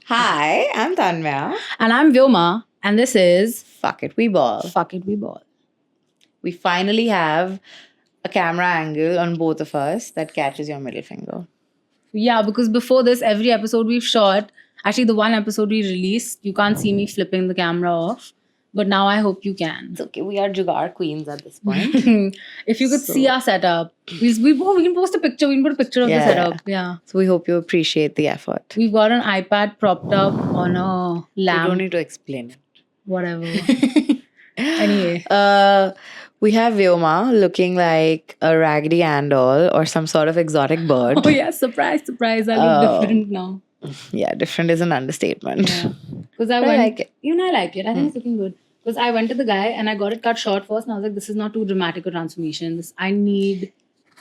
Hi, I'm Tanmya. And I'm Vyoma, and this is Fuck it, we ball. Fuck It We Ball. We finally have a camera angle on both of us that catches your middle finger. Yeah, because before this, every episode we've shot, actually, the one episode we released, you can't see me flipping the camera off. But now I hope you can. It's okay, we are Jugaad queens at this point. If you could see So- our setup, we can post a picture. We can put a picture of the Yeah. setup. Yeah. So we hope you appreciate the effort. We've got an iPad propped up on a We don't lamp, need to explain whatever. it. Anyway. We have Vyoma looking like a Raggedy Ann doll or some sort of exotic bird. Oh, yeah. Surprise, surprise. I look Oh. different now. Yeah, different is an understatement. Because I But I went, like it. even I like it. I think it's looking good. Because I went to the guy and I got it cut short first, and I was like, this is not too dramatic a transformation. I need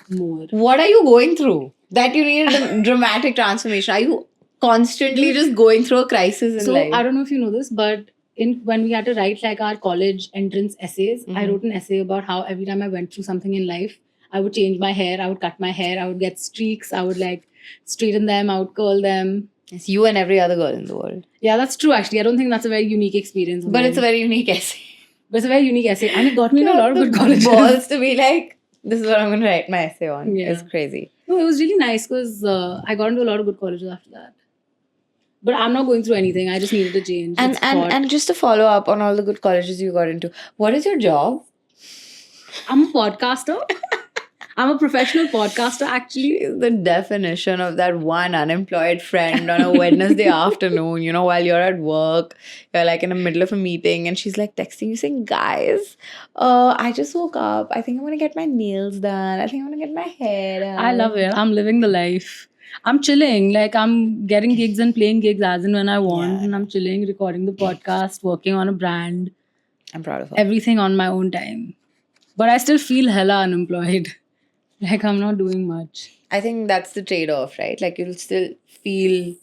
more. What are you going through that you need a dramatic transformation? Are you constantly just going through a crisis in So life? I don't know if you know this, but when we had to write like our college entrance essays, I Mhm. wrote an essay about how every time I went through something in life, I would change my hair, I would cut my hair, I would get streaks, I would like straighten them, I would curl them. It's you and every other girl in the world. Yeah, that's true actually. I don't think that's a very unique experience. of But it's a mine. very unique essay. But it's a very unique essay. And it got me in a lot of The good colleges. balls to be like, this is what I'm going to write my essay on. Yeah. It's crazy. No, it was really nice because I got into a lot of good colleges after that. But I'm not going through anything. I just needed a change. And It's hot. and just to follow up on all the good colleges you got into, what is your job? I'm a podcaster. I'm a professional podcaster, actually. Is the definition of that one unemployed friend on a Wednesday afternoon, while you're at work, you're like in the middle of a meeting, and she's like texting you saying, guys, I just woke up. I think I'm gonna get my nails done. I think I'm gonna get my hair done. I love it. I'm living the life. I'm chilling. Like, I'm getting gigs and playing gigs as and when I want. Yeah. And I'm chilling, recording the podcast, working on a brand, I'm proud of her. everything on my own time. But I still feel hella unemployed. Like, I'm not doing much. I think that's the trade-off, right? Like you'll still feel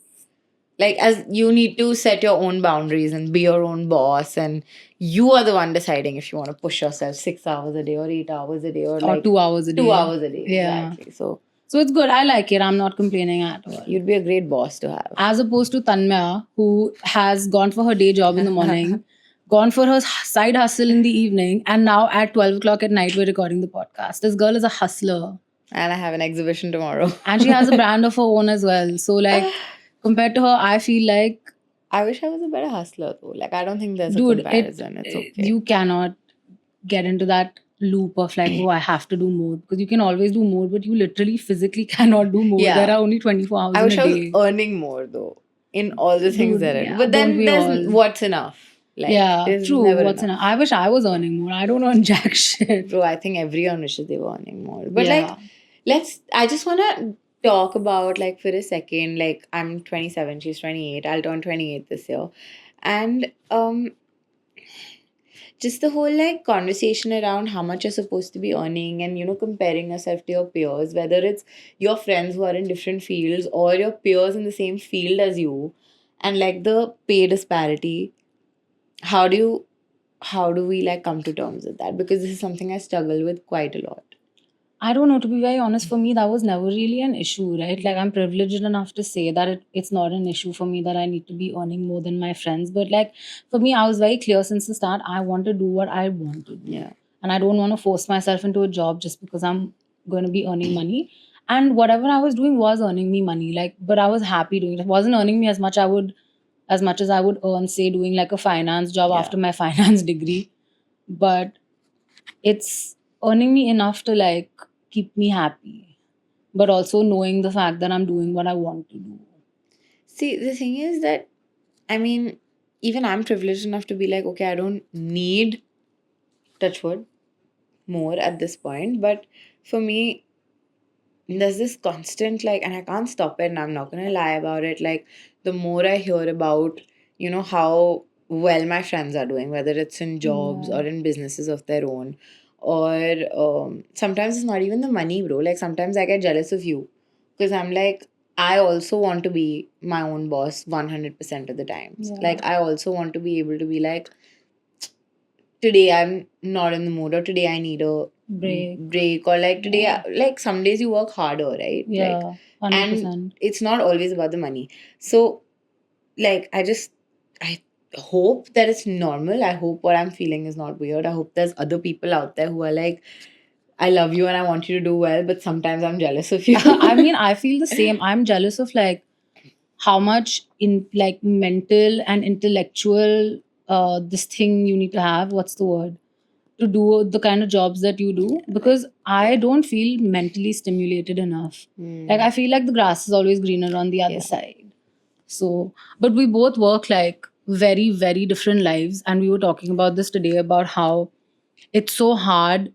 like as you need to set your own boundaries and be your own boss, and you are the one deciding if you want to push yourself 6 hours a day or 8 hours a day or Or like 2 hours a day. 2 hours a day. Yeah. Exactly. So So it's good. I like it. I'm not complaining at all. you'd be a great boss to have. As opposed to Tanmya, who has gone for her day job in the morning, gone for her side hustle in the evening, and now at 12 o'clock at night, we're recording the podcast. This girl is a hustler. And I have an exhibition tomorrow. And she has a brand of her own as well. So, like, compared to her, I feel like, I wish I was a better hustler though. Like I don't think there's dude, a comparison. It's okay. you cannot get into that loop of like, oh, I have to do more. Because you can always do more, but you literally physically cannot do more. Yeah. There are only 24 hours I in wish a I day. was earning more though in all the things Dude, that I do. yeah, But don't then we there's all? what's enough. Like, Yeah, there's true. never What's enough. enough? I wish I was earning more. I don't earn jack shit. Bro, I think everyone wishes they were earning more. But Yeah. I just want to talk about like for a second, like I'm 27, she's 28. I'll turn 28 this year. And just the whole like conversation around how much you're supposed to be earning and comparing yourself to your peers, whether it's your friends who are in different fields or your peers in the same field as you, and like the pay disparity. How do we like come to terms with that? Because this is something I struggle with quite a lot. I don't know. To be very honest, for me, that was never really an issue, right? Like, I'm privileged enough to say that it's not an issue for me that I need to be earning more than my friends. But, like, for me, I was very clear since the start. I want to do what I want to do. Yeah. And I don't want to force myself into a job just because I'm going to be earning money. And whatever I was doing was earning me money. Like, but I was happy doing it. It wasn't earning me as much as I would earn, say, doing like a finance job Yeah. after my finance degree. But it's earning me enough to like keep me happy, but also knowing the fact that I'm doing what I want to do. See, the thing is that, I mean, even I'm privileged enough to be like, okay, I don't need touchwood more at this point. But for me, there's this constant like, and I can't stop it, and I'm not gonna lie about it. Like, the more I hear about, how well my friends are doing, whether it's in jobs Yeah. or in businesses of their own, or sometimes it's not even the money, bro. Like, sometimes I get jealous of you because I'm like, I also want to be my own boss 100% of the times. Yeah. Like, I also want to be able to be like, today I'm not in the mood, or today I need a Break. or like today, Yeah. like some days you work harder, right? Like, Yeah, 100%. it's not always about the money. So like I hope that it's normal. I hope what I'm feeling is not weird. I hope there's other people out there who are like, I love you and I want you to do well, but sometimes I'm jealous of you. I mean, I feel the same. I'm jealous of like how much in like mental and intellectual this thing you need to have. What's the word? To do the kind of jobs that you do, because I don't feel mentally stimulated enough. Like I feel like the grass is always greener on the other Yeah. side. So, but we both work like very, very different lives. And we were talking about this today about how it's so hard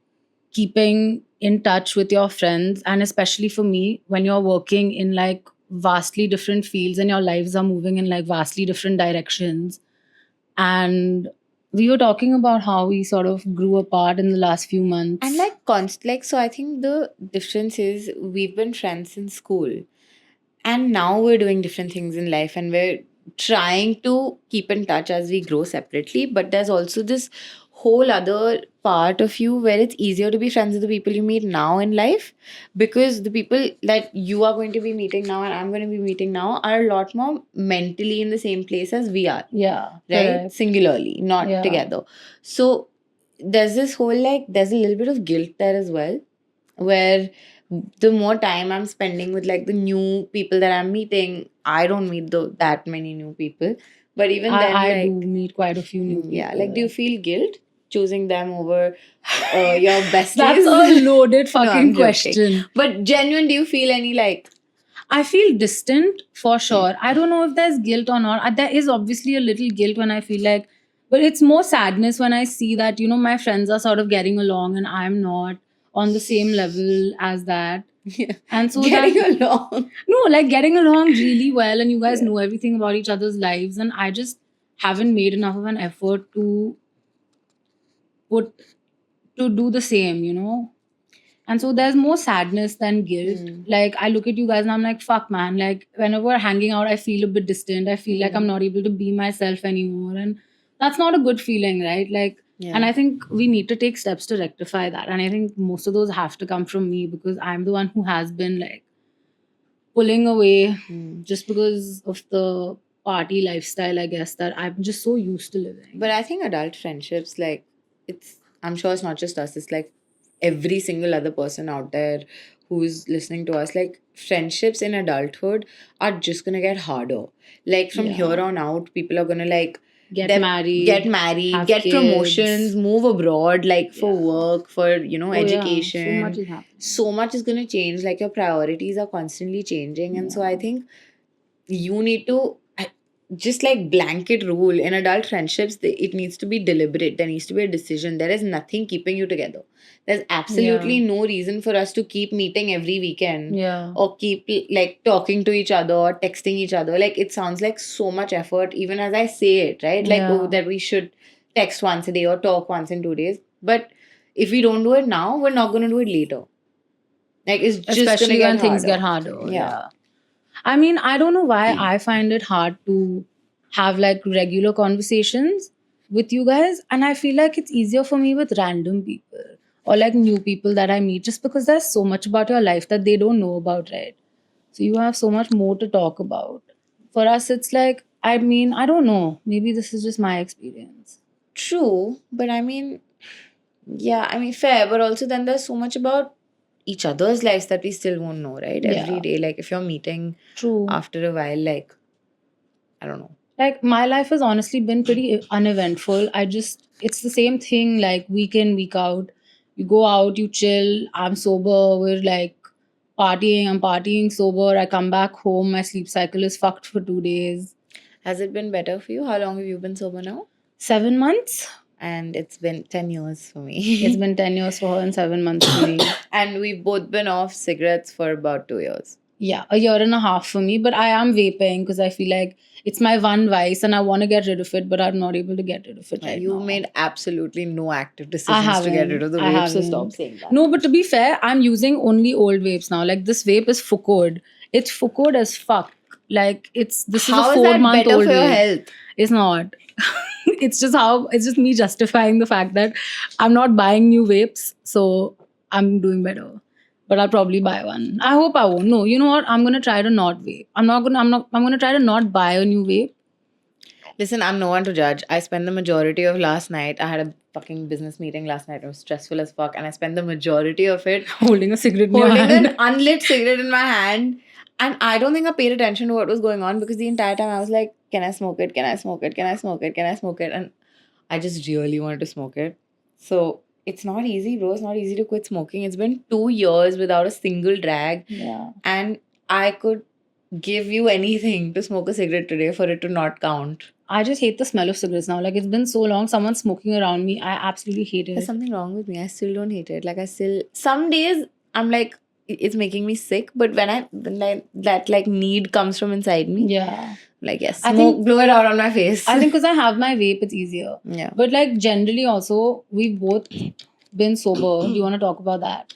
keeping in touch with your friends. And especially for me, when you're working in like vastly different fields and your lives are moving in like vastly different directions. And we were talking about how we sort of grew apart in the last few months. And like so I think the difference is we've been friends in school and now we're doing different things in life and we're trying to keep in touch as we grow separately, but there's also this whole other part of you where it's easier to be friends with the people you meet now in life, because the people that you are going to be meeting now and I'm going to be meeting now are a lot more mentally in the same place as we are, Yeah. right? Correct. Singularly, not Yeah. together. So there's this whole like there's a little bit of guilt there as well, where the more time I'm spending with like the new people that I'm meeting, I don't meet that many new people. But even then, I like, do meet quite a few new people. yeah, like, do you feel guilt choosing them over your besties? That's a loaded No, I'm fucking joking. question. But genuine, do you feel any like? I feel distant for sure. I don't know if there's guilt or not. There is obviously a little guilt when I feel like, but it's more sadness when I see that, you know, my friends are sort of getting along and I'm not on the same level as that. Yeah. And so Getting along. No, like getting along really well, and you guys Yeah. know everything about each other's lives, and I just haven't made enough of an effort to do the same, you know. And so there's more sadness than guilt. Like I look at you guys and I'm like, fuck man, like whenever we're hanging out, I feel a bit distant. I feel like I'm not able to be myself anymore. And that's not a good feeling, right? Like, and I think we need to take steps to rectify that. And I think most of those have to come from me, because I'm the one who has been like pulling away just because of the party lifestyle, I guess, that I'm just so used to living. But I think adult friendships, like, I'm sure it's not just us, it's like every single other person out there who's listening to us, like, friendships in adulthood are just gonna get harder. Like, from here on out, people are gonna, like, Get they- married, get have promotions, kids. move abroad, like, for work, for, you know, Oh, yeah. education. So much is happening. So much is gonna change. Like, your priorities are constantly changing. And so I think you need to just like blanket rule in adult friendships, it needs to be deliberate. There needs to be a decision. There is nothing keeping you together. There's absolutely no reason for us to keep meeting every weekend or keep like talking to each other or texting each other. Like, it sounds like so much effort even as I say it, right? Like, oh, that we should text once a day or talk once in 2 days. But if we don't do it now, we're not going to do it later. Like, it's just Especially gonna when get things harder. get harder. Yeah. I mean, I don't know why I find it hard to have like regular conversations with you guys. And I feel like it's easier for me with random people or like new people that I meet, just because there's so much about your life that they don't know about, right? So you have so much more to talk about. For us, it's like, I mean, I don't know. Maybe this is just my experience. True, but I mean, yeah, I mean, fair, but also then there's so much about each other's lives that we still won't know, right? Every day, like, if you're meeting True. after a while, like, I don't know. Like, my life has honestly been pretty uneventful. It's the same thing, like week in, week out. You go out, you chill, I'm sober, we're like partying, I'm partying sober, I come back home, my sleep cycle is fucked for 2 days. Has it been better for you? How long have you been sober now? 7 months. And it's been 10 years for me. It's been 10 years for her and 7 months for me. And we've both been off cigarettes for about 2 years. Yeah, a year and a half for me, but I am vaping because I feel like it's my one vice and I want to get rid of it, but I'm not able to get rid of it right You now. made absolutely no active decisions to get rid of the I vape, so haven't. stop saying that. No, but to be fair, I'm using only old vapes now. Like, this vape is Foucault. It's Foucault as fuck. Like, this is How a is that 4-month better old for your vape. health? It's not. It's just me justifying the fact that I'm not buying new vapes, so I'm doing better. But I'll probably buy one. I hope I won't. No, you know what? I'm gonna try to not vape. I'm gonna try to not buy a new vape. Listen, I'm no one to judge. I spent the majority of last night. I had a fucking business meeting last night. It was stressful as fuck, and I spent the majority of it Holding a cigarette in your holding hand. an unlit cigarette in my hand. And I don't think I paid attention to what was going on because the entire time I was like, "Can I smoke it? Can I smoke it? Can I smoke it? Can I smoke it?" And I just really wanted to smoke it. So it's not easy, bro. It's not easy to quit smoking. It's been 2 years without a single drag, Yeah. and I could give you anything to smoke a cigarette today for it to not count. I just hate the smell of cigarettes now. Like, it's been so long, someone smoking around me. I absolutely hate There's it. something wrong with me. I still don't hate it. Like I still some days I'm like it's making me sick, but when that like need comes from inside me, Yeah. like yes, I smoke, think- blow it out on my face. I think because I have my vape, it's easier. yeah. But like generally also, we've both been sober. Do you want to talk about that?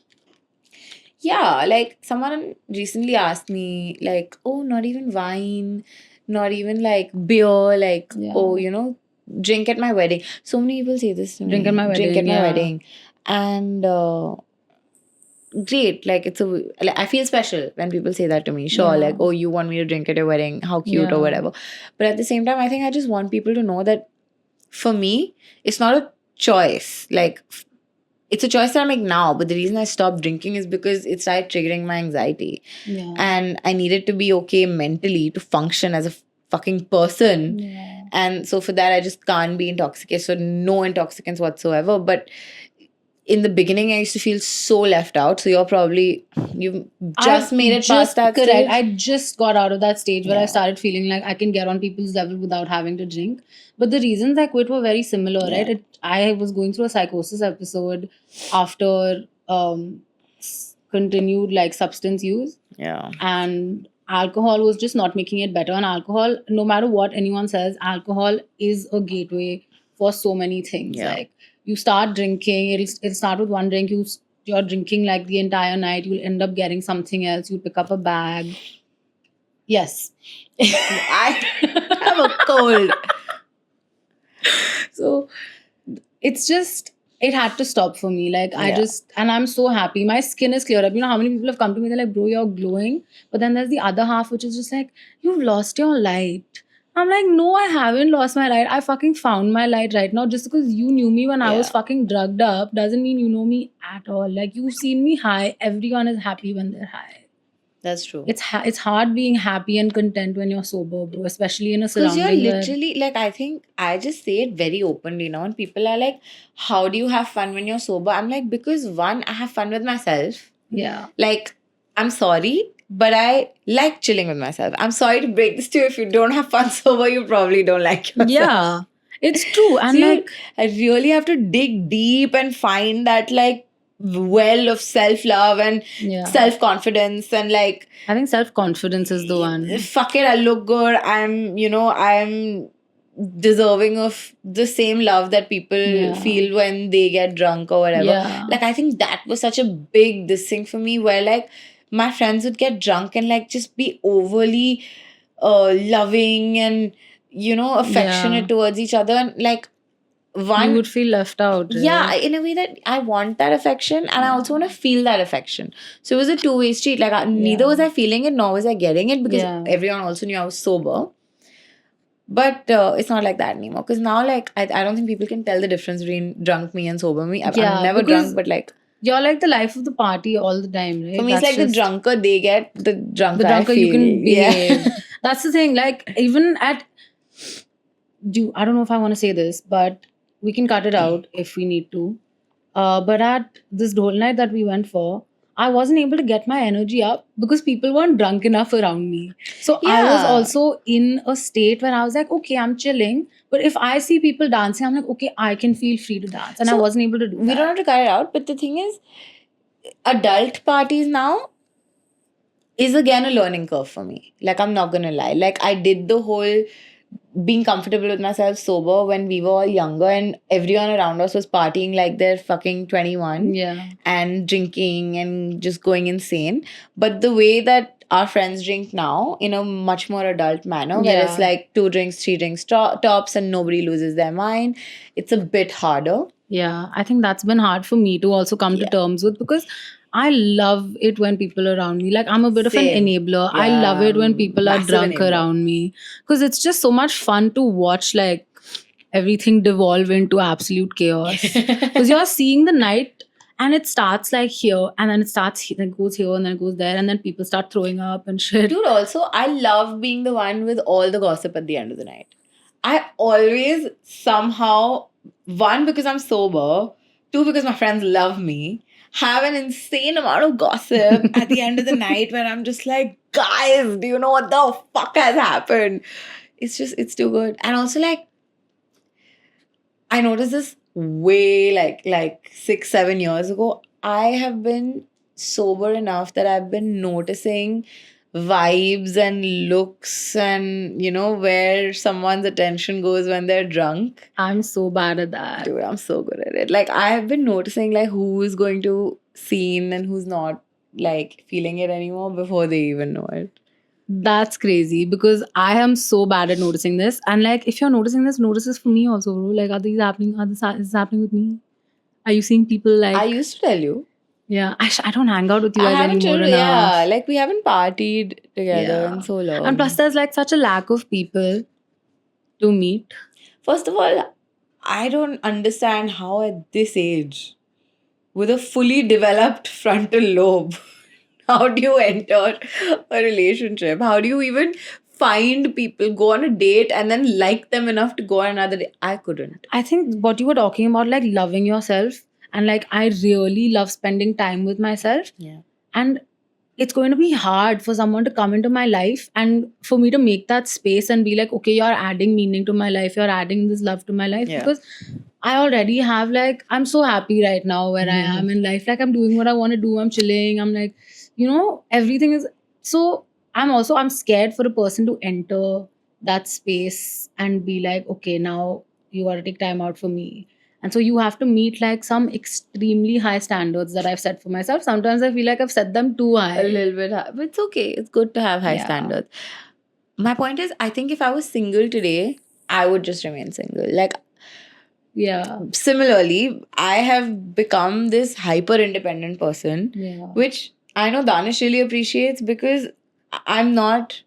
Yeah, like someone recently asked me, like, oh, not even wine, not even like beer, like, Yeah. oh, you know, drink at my wedding. So many people say this to me. Drink at my Drink wedding, at my yeah. wedding. And great. Like, I feel special when people say that to me. Sure, Yeah. like, oh, you want me to drink at your wedding. How cute Yeah. or whatever. But at the same time, I think I just want people to know that for me, it's not a choice. Like, it's a choice that I make now, but the reason I stopped drinking is because it started triggering my anxiety. Yeah. And I needed to be okay mentally to function as a fucking person. Yeah. And so for that, I just can't be intoxicated. So no intoxicants whatsoever. But in the beginning, I used to feel so left out. So you've just made it past that correct. stage. I just got out of that stage where I Yeah. started feeling like I can get on people's level without having to drink. But the reasons I quit were very similar, Yeah. right? I was going through a psychosis episode after continued like substance use, Yeah. and alcohol was just not making it better. And alcohol, no matter what anyone says, alcohol is a gateway for so many things. Yeah. Like, you start drinking, it'll start with one drink, you're drinking like the entire night, you'll end up getting something else, you pick up a bag. Yes. I have a cold. So it's just, it had to stop for me. Like, Yeah. and I'm so happy. My skin is clear up. You know how many people have come to me, they're like, bro, you're glowing. But then there's the other half, which is just like, you've lost your light. I'm like, no, I haven't lost my light. I fucking found my light right now. Just because you knew me when I was Yeah. fucking drugged up doesn't mean you know me at all. Like, you've seen me high. Everyone is happy when they're high. That's true. It's hard being happy and content when you're sober, bro. Especially in a Because you're surrounding where, literally like, I think I just say it very openly now, and people are like, how do you have fun when you're sober? I'm like, because one, I have fun with myself. yeah. Like, I'm sorry, but I like chilling with myself. I'm sorry to break this to you. If you don't have fun sober, you probably don't like yourself. Yeah. It's true. And So like, I really have to dig deep and find that like well of self-love and yeah. self-confidence and like, I think self-confidence is the one. fuck it, I look good. I'm deserving of the same love that people Yeah. feel when they get drunk or whatever. Yeah. Like, I think that was such a big this thing for me, where like my friends would get drunk and like just be overly loving and affectionate Yeah. towards each other, and like You one would feel left out. Right? yeah, in a way that I want that affection and I also want to feel that affection. So it was a two-way street. Like neither Yeah. was I feeling it nor was I getting it, because Yeah. everyone also knew I was sober. But it's not like that anymore, because now like I don't think people can tell the difference between drunk me and sober me. I'm Yeah, never because drunk, but like You're like the life of the party all the time, right? for me, it's That's like the just- drunker they get, the drunker, the drunker I feel. you can Yeah. behave. That's the thing. Like, even at I don't know if I want to say this, but we can cut it out if we need to. But at this whole night that we went for, I wasn't able to get my energy up because people weren't drunk enough around me. So I was Yeah. also in a state where I was like, okay, I'm chilling. But if I see people dancing, I'm like, okay, I can feel free to dance. And I So, wasn't able to do We that. don't have to cut it out, but the thing is, adult parties now is again a learning curve for me. Like, I'm not gonna lie. Like, I did the whole being comfortable with myself sober when we were all younger and everyone around us was partying like they're fucking 21 Yeah. and drinking and just going insane. But the way that our friends drink now, in a much more adult manner, where it's Yeah. like 2 drinks, 3 drinks tops and nobody loses their mind, it's a bit harder. Yeah, I think that's been hard for me to also come to Yeah. terms with, because I love it when people are around me. Like, I'm a bit of an Same. enabler. I Yeah, love it when people are massive drunk enabler. around me because it's just so much fun to watch like everything devolve into absolute chaos. Because you're seeing the night and it starts like here and then then it goes here and then it goes there and then people start throwing up and shit. Dude, also, I love being the one with all the gossip at the end of the night. I always somehow, one, because I'm sober, two, because my friends love me, have an insane amount of gossip at the end of the night when I'm just like, guys, do you know what the fuck has happened? It's too good. And also, like, I noticed this way like 6-7 years ago. I have been sober enough that I've been noticing vibes and looks and where someone's attention goes when they're drunk. I'm so bad at that. Dude, I'm so good at it. Like I have been noticing like who is going to scene and who's not like feeling it anymore before they even know it. That's crazy because I am so bad at noticing this. And like, if you're noticing this, notice this for me also, bro. Like, are these happening? Is this happening with me? Are you seeing people like? I used to tell you. Yeah, I don't hang out with you I guys haven't anymore chilled, enough. yeah. Like we haven't partied together Yeah. in so long. And plus, there's like such a lack of people to meet. First of all, I don't understand how at this age, with a fully developed frontal lobe, how do you enter a relationship? How do you even find people, go on a date, and then like them enough to go on another date? I couldn't. I think what you were talking about, like loving yourself, and like I really love spending time with myself. Yeah. And it's going to be hard for someone to come into my life and for me to make that space and be like, okay, you're adding meaning to my life, you're adding this love to my life. Yeah. Because I already have like, I'm so happy right now where I am in life. Like, I'm doing what I want to do, I'm chilling, I'm like, everything is so. I'm scared for a person to enter that space and be like, okay, now you got to take time out for me. And so you have to meet like some extremely high standards that I've set for myself. Sometimes I feel like I've set them too high. A little bit high. But it's okay. It's good to have high Yeah. standards. My point is, I think if I was single today, I would just remain single. Like, Yeah. similarly, I have become this hyper independent person, Yeah. which I know Danish really appreciates because I'm not.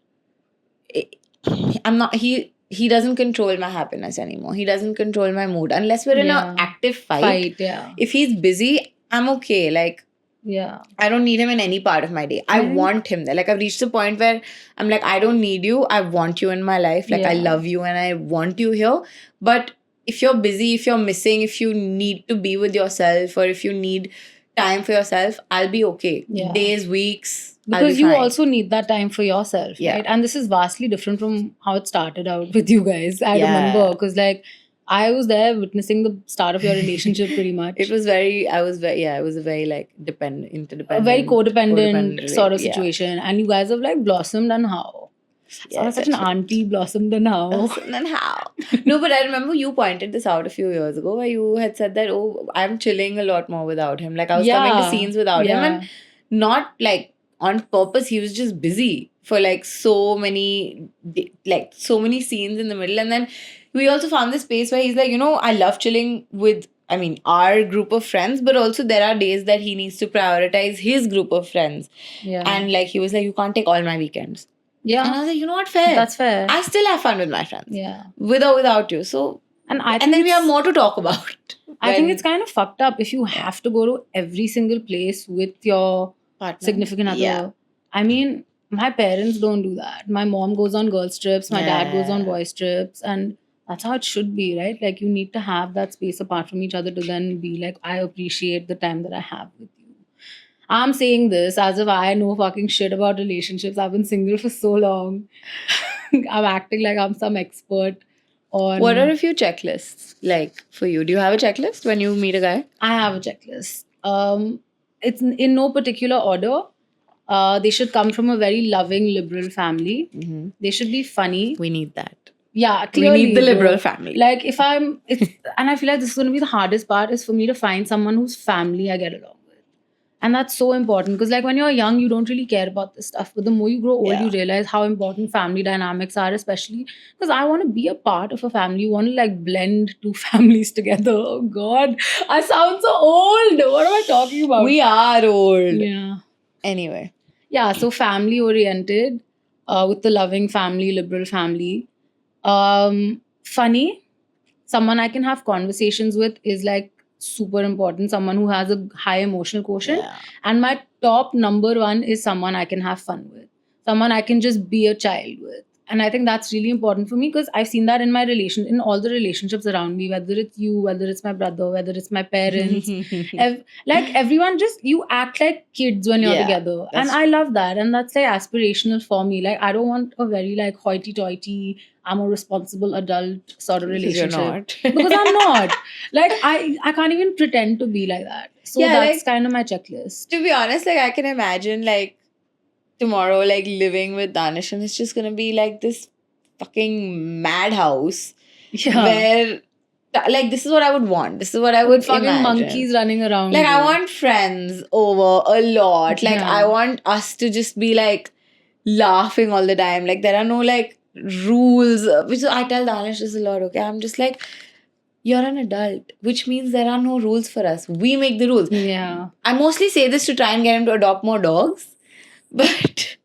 He doesn't control my happiness anymore. He doesn't control my mood unless we're in Yeah. an active fight. Yeah. If he's busy, I'm okay. Like, Yeah. I don't need him in any part of my day. I Mhm. want him there. Like, I've reached a point where I'm like, I don't need you. I want you in my life. Like, I Yeah. love you and I want you here. But if you're busy, if you're missing, if you need to be with yourself or if you need time for yourself, I'll be okay. Yeah. Days, weeks, I'll Because be you fine. also need that time for yourself, Yeah. right? And this is vastly different from how it started out with you guys. I Yeah. remember because like I was there witnessing the start of your relationship pretty much. It was a very like interdependent, A very codependent sort of yeah. situation. And you guys have like blossomed and how? Yeah, Such an that's it. auntie blossomed and how? And then how? No, but I remember you pointed this out a few years ago where you had said that, oh, I'm chilling a lot more without him. Like I was coming to scenes without him and not like on purpose. He was just busy for like so many scenes in the middle. And then we also found this space where he's like, I love chilling with, our group of friends, but also there are days that he needs to prioritize his group of friends. Yeah. And like he was like, you can't take all my weekends. Yeah. And I was like, you know what, fair. That's fair. I still have fun with my friends. Yeah. With or without you. So And I think and then we it's- have more to talk about. I think when it's kind of fucked up if you have to go to every single place with your partner. significant other. Yeah. I mean, my parents don't do that. My mom goes on girls' trips, my dad goes on Yeah. boys' trips, and that's how it should be, right? Like, you need to have that space apart from each other to then be like, I appreciate the time that I have with you. I'm saying this as if I know fucking shit about relationships. I've been single for so long. I'm acting like I'm some expert on. What are a few checklists like for you? Do you have a checklist when you meet a guy? I have a checklist. It's in no particular order. They should come from a very loving liberal family. Mm-hmm. They should be funny. We need that. Yeah, We clearly. need the bro. liberal family. Like and I feel like this is going to be the hardest part is for me to find someone whose family I get along with. And that's so important because, like, when you're young, you don't really care about this stuff. But the more you grow old, Yeah. you realize how important family dynamics are, especially because I want to be a part of a family. You want to like blend two families together. Oh, God. I sound so old. What am I talking about? We are old. Yeah. Anyway. Yeah. So, family oriented with the loving family, liberal family. Funny. Someone I can have conversations with is like super important. Someone who has a high emotional quotient. Yeah. And my top number one is someone I can have fun with, someone I can just be a child with. And I think that's really important for me because I've seen that in my relation, in all the relationships around me, whether it's you, whether it's my brother, whether it's my parents, like everyone, just you act like kids when you're Yeah, together. And that's I love that. And that's like aspirational for me. Like, I don't want a very like hoity toity, I'm a responsible adult sort of Because you're relationship. not. Because I'm not. Like, I can't even pretend to be like that. So Yeah, that's like- kind of my checklist. To be honest, like I can imagine like tomorrow, like living with Danish, and it's just gonna be like this fucking madhouse Yeah. where like this is what I would want. This is what I would With fucking imagine. monkeys running around. Like I you. want friends over a lot. Like Yeah. I want us to just be like laughing all the time. Like there are no like rules. Which I tell Danish this a lot. Okay, I'm just like, you're an adult, which means there are no rules for us. We make the rules. Yeah. I mostly say this to try and get him to adopt more dogs, but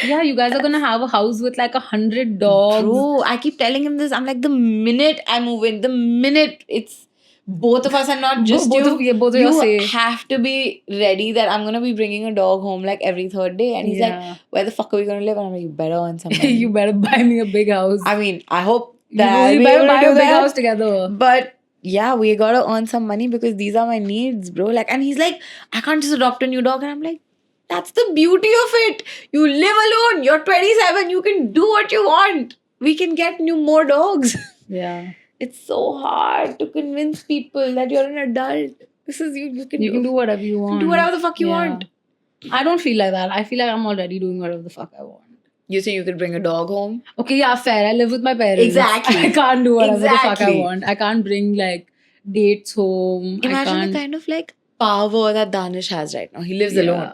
Yeah, you guys are gonna have a house with like 100 dogs. bro, I keep telling him this. I'm like, the minute I move in, the minute it's both of us and not just both you, of you say. have to be ready that I'm gonna be bringing a dog home like every third day. And he's like, Yeah. where the fuck are we gonna live? And I'm like, you better earn some money. You better buy me a big house. I mean, I hope You that I'll be better able to buy do a big that. house together. But yeah, we gotta earn some money because these are my needs, bro. Like, and he's like, I can't just adopt a new dog. And I'm like, that's the beauty of it. You live alone. You're 27. You can do what you want. We can get more dogs. Yeah. It's so hard to convince people that you're an adult. This is you. You can do whatever you want. do whatever the fuck you Yeah. want. I don't feel like that. I feel like I'm already doing whatever the fuck I want. You think you could bring a dog home? Okay, yeah, fair. I live with my parents. Exactly. I can't do whatever the fuck I Exactly. want. I can't bring like dates home. I Imagine can't. the kind of like power that Danish has right now. He lives alone.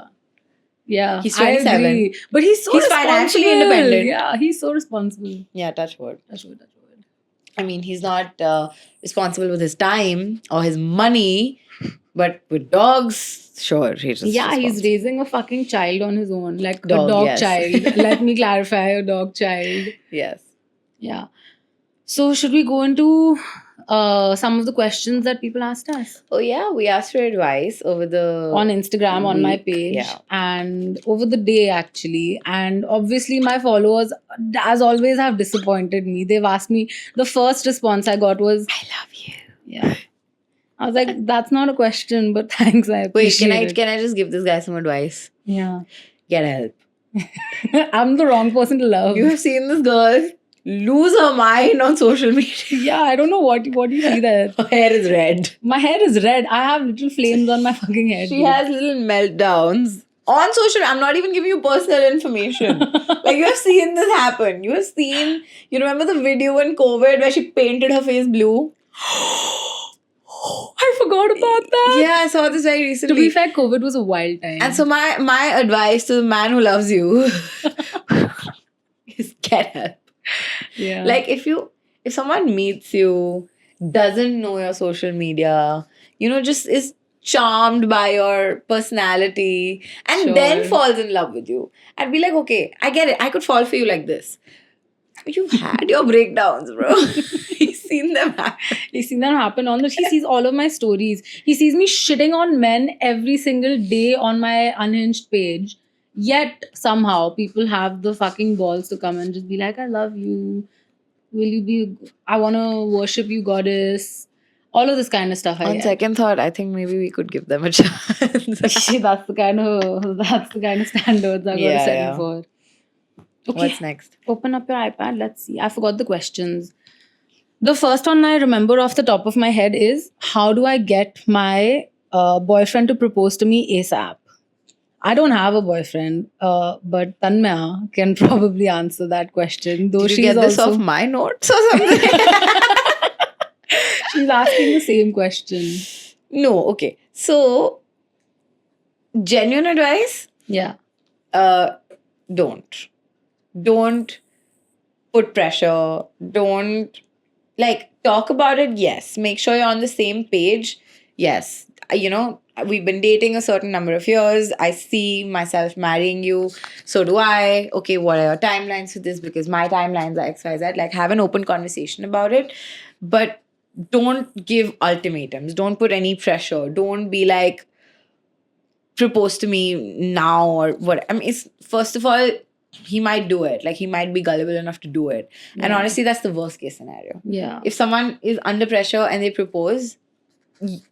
Yeah, He's I 27. agree. But he's so He's financially responsible. independent. Yeah, he's so responsible. Yeah, touch wood. That's good. I mean, he's not responsible with his time or his money, but with dogs, sure, he's just Yeah, he's responsible. raising a fucking child on his own, like Dog, a dog yes. child. Let me clarify, a dog child. Yes. Yeah. So should we go into some of the questions that people asked us Oh yeah, we asked for advice over the on Instagram, on my week, page, yeah. and over the day actually. And obviously, my followers, as always, have disappointed me. They've asked me. The first response I got was, I love you. "Yeah." I was like, "That's not a question, but thanks. I Wait, appreciate it." can I just give this guy some advice? Yeah. Get help. I'm the wrong person to love. You have seen this girl lose her mind on social media. Yeah, I don't know what you see there. Her hair is red. My hair is red. I have little flames on my fucking head. She dude. has little meltdowns on social. I'm not even giving you personal information. Like you have seen this happen. You have seen. You remember the video in COVID where she painted her face blue? I forgot about that. Yeah, I saw this very To recently. be fair, COVID was a wild time. And so my advice to the man who loves you is get help. yeah. Like if someone meets you, doesn't know your social media, just is charmed by your personality and then Sure. falls in love with you, and be like, okay, I get it, I could fall for you like this. But you've had your breakdowns, bro. You've seen them happen. He's seen that happen on the. He sees all of my stories. He sees me shitting on men every single day on my unhinged page. Yet somehow people have the fucking balls to come and just be like, "I love you. Will you be? I want to worship you, goddess." All of this kind of stuff. I On get. second thought, I think maybe we could give them a chance. that's the kind of standards I got to Yeah, settle yeah. for. Okay. What's next? Open up your iPad. Let's see. I forgot the questions. The first one I remember off the top of my head is, how do I get my boyfriend to propose to me ASAP? I don't have a boyfriend, but Tanmaya can probably answer that question. Though Did you she's get this also off my notes or something? she's asking the same question. No, okay. So genuine advice, Yeah. don't. Don't put pressure. Don't talk about it. Yes. Make sure you're on the same page. Yes. We've been dating a certain number of years. I see myself marrying you. So do I. Okay, what are your timelines for this? Because my timelines are XYZ. Like, have an open conversation about it. But don't give ultimatums. Don't put any pressure. Don't be like, propose to me now or what. I mean, it's first of all, he might do it. Like, he might be gullible enough to do it. And Yeah. honestly, that's the worst case scenario. Yeah. If someone is under pressure and they propose,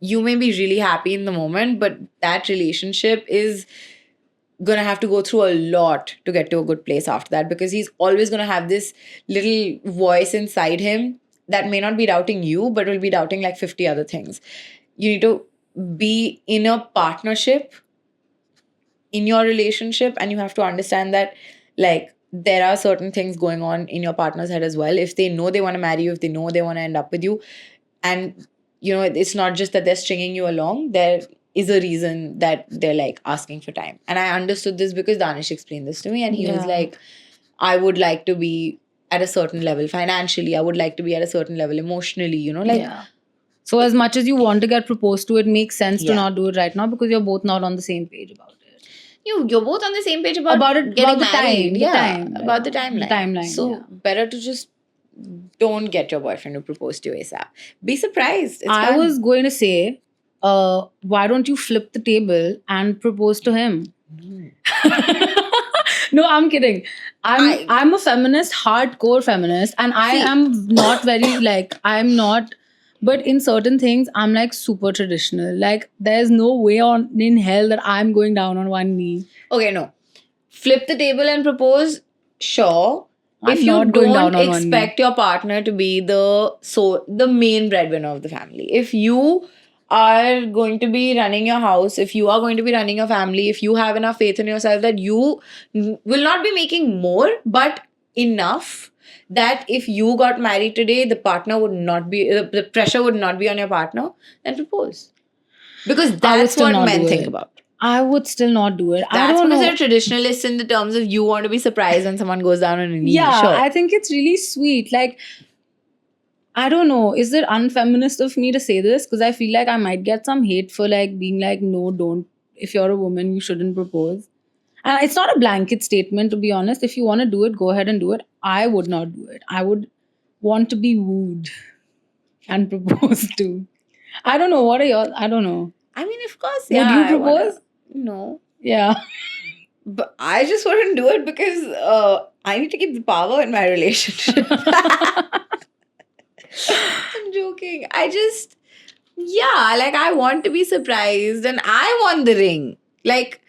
you may be really happy in the moment, but that relationship is gonna have to go through a lot to get to a good place after that, because he's always gonna have this little voice inside him that may not be doubting you, but will be doubting like 50 other things. You need to be in a partnership in your relationship, and you have to understand that like there are certain things going on in your partner's head as well. If they know they want to marry you, if they know they want to end up with you, and it's not just that they're stringing you along, there is a reason that they're like asking for time. And I understood this because Danish explained this to me, and he was Yeah. like, I would like to be at a certain level financially, I would like to be at a certain level emotionally, Yeah. So as much as you want to get proposed to, it makes sense to Yeah. not do it right now because you're both not on the same page about it. you're both on the same page about, About it- getting about the married. time, the Yeah, time, about the yeah. timeline. The timeline, So yeah. better to just don't get your boyfriend to propose to you ASAP. Be surprised. It's I fun. was going to say, why don't you flip the table and propose to him? No, I'm kidding. I'm a feminist, hardcore feminist, and I See- am not very like I'm not. But in certain things, I'm like super traditional. Like there's no way on in hell that I'm going down on one knee. Okay, no. Flip the table and propose. Sure. I'm If you not going down don't on one knee. expect your partner to be the main breadwinner of the family, if you are going to be running your house, if you are going to be running your family, if you have enough faith in yourself that you will not be making more, but enough that if you got married today, the partner would not be, the pressure would not be on your partner, then propose. Because I would that's still what not men do think it. about. I would still not do it. I That's don't because know. they're traditionalists in the terms of you want to be surprised when someone goes down on a knee. Yeah, Sure. I think it's really sweet. Like, I don't know. Is it unfeminist of me to say this? Because I feel like I might get some hate for like being like, no, don't. If you're a woman, you shouldn't propose. And it's not a blanket statement, to be honest. If you want to do it, go ahead and do it. I would not do it. I would want to be wooed and proposed to. I don't know. What are your? I don't know. I mean, of course, Would yeah. you I wanna- propose? No. Yeah. But I just wouldn't do it because I need to keep the power in my relationship. I'm joking. I want to be surprised and I want the ring. Like,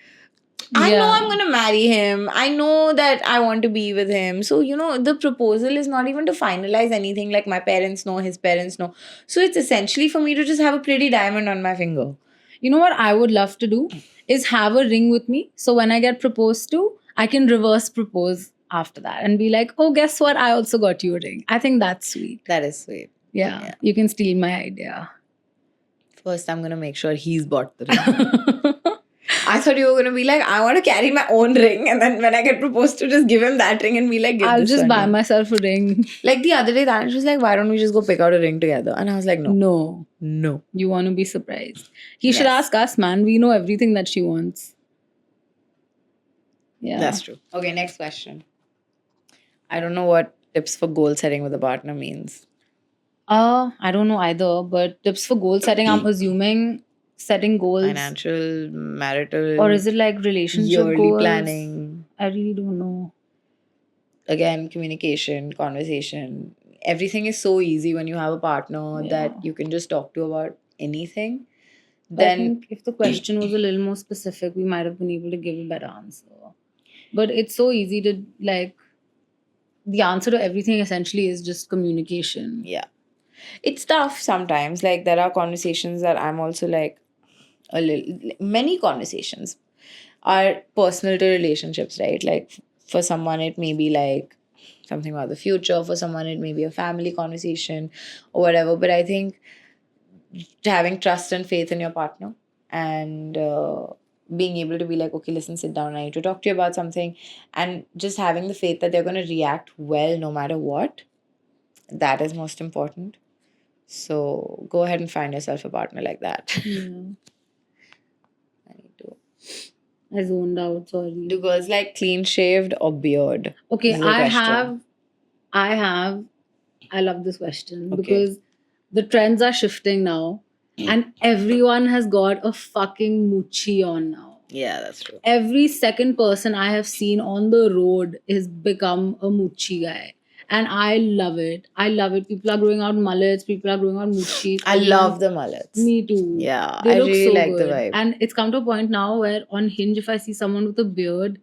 I know I'm going to marry him. I know that I want to be with him. So, the proposal is not even to finalize anything. Like, my parents know, his parents know. So, it's essentially for me to just have a pretty diamond on my finger. You know what I would love to do is have a ring with me. So when I get proposed to, I can reverse propose after that and be like, oh, guess what? I also got you a ring. I think that's sweet. That is sweet. Yeah. You can steal my idea. First, I'm going to make sure he's bought the ring. I thought you were going to be like, I want to carry my own ring. And then when I get proposed to, just give him that ring and be like, I'll this just one buy ring. myself a ring. Like the other day, Danish was like, why don't we just go pick out a ring together? And I was like, no. No. You want to be surprised. He should Yes. ask us, man. We know everything that she wants. Yeah. That's true. Okay, next question. I don't know what tips for goal setting with a partner means. I don't know either, but tips for goal setting, I'm assuming setting goals. Financial, marital, Or is it like relationship yearly goals? planning. I really don't know. Again, communication, conversation. Everything is so easy when you have a partner Yeah. that you can just talk to about anything. But I Then think if the question was a little more specific, we might have been able to give a better answer. But it's so easy to like, the answer to everything essentially is just communication. yeah, it's tough sometimes. Like there are conversations that I'm also like many conversations are personal to relationships, right? Like for someone it may be like something about the future, for someone it may be a family conversation or whatever. But I think having trust and faith in your partner and being able to be like, okay, listen, sit down, I need to talk to you about something, and just having the faith that they're going to react well no matter what, that is most important. So go ahead and find yourself a partner like that. Yeah. I need to. I zoned out, sorry. Do girls like clean shaved or beard? Okay, This is a question. I love this question Okay. because the trends are shifting now and everyone has got a fucking moochie on now. Yeah, that's true. Every second person I have seen on the road has become a moochie guy. And I love it. I love it. People are growing out mullets, people are growing out moochies. I love the mullets. Me too. Yeah, They I look really so like good. the vibe. And it's come to a point now where on Hinge, if I see someone with a beard,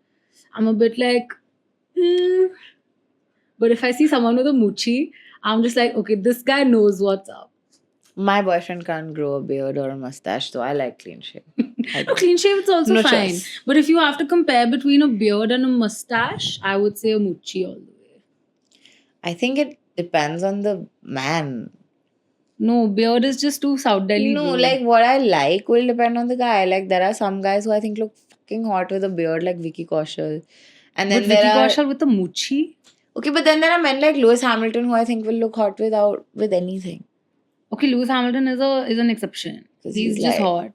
I'm a bit like, But if I see someone with a moochie, I'm just like, okay, this guy knows what's up. My boyfriend can't grow a beard or a mustache, so I like clean shave. No, clean shave is also No fine. choice. But if you have to compare between a beard and a mustache, I would say a moochie all the way. I think it depends on the man. No, beard is just too South Delhi. No, bro. like what I like will depend on the guy. Like there are some guys who I think look fucking hot with a beard, like Vicky Kaushal, and then But there Vicky are Kaushal with a moochie? okay, but then there are men like Lewis Hamilton who I think will look hot with anything. Okay, Lewis Hamilton is an exception. 'Cause He's he's just like- hot.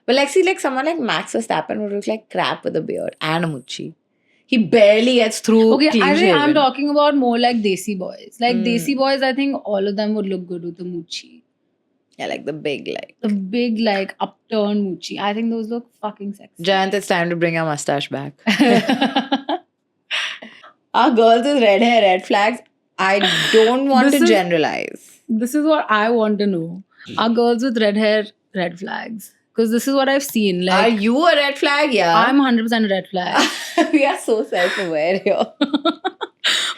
But like see, like someone like Max Verstappen would look like crap with a beard and a moochie. He barely gets through. Okay, clean I think I'm shaven. talking about more like Desi boys. Like Mm. Desi boys, I think all of them would look good with a moochie. Yeah, like the big like. The big, like, upturned moochie. I think those look fucking sexy. Jayant, it's time to bring our mustache back. Are girls with red hair red flags? I don't want This to is- generalize. This is what I want to know. Are girls with red hair red flags? Because this is what I've seen. Are Like, you a red flag? Yeah. I'm 100% a red flag. We are so self-aware here.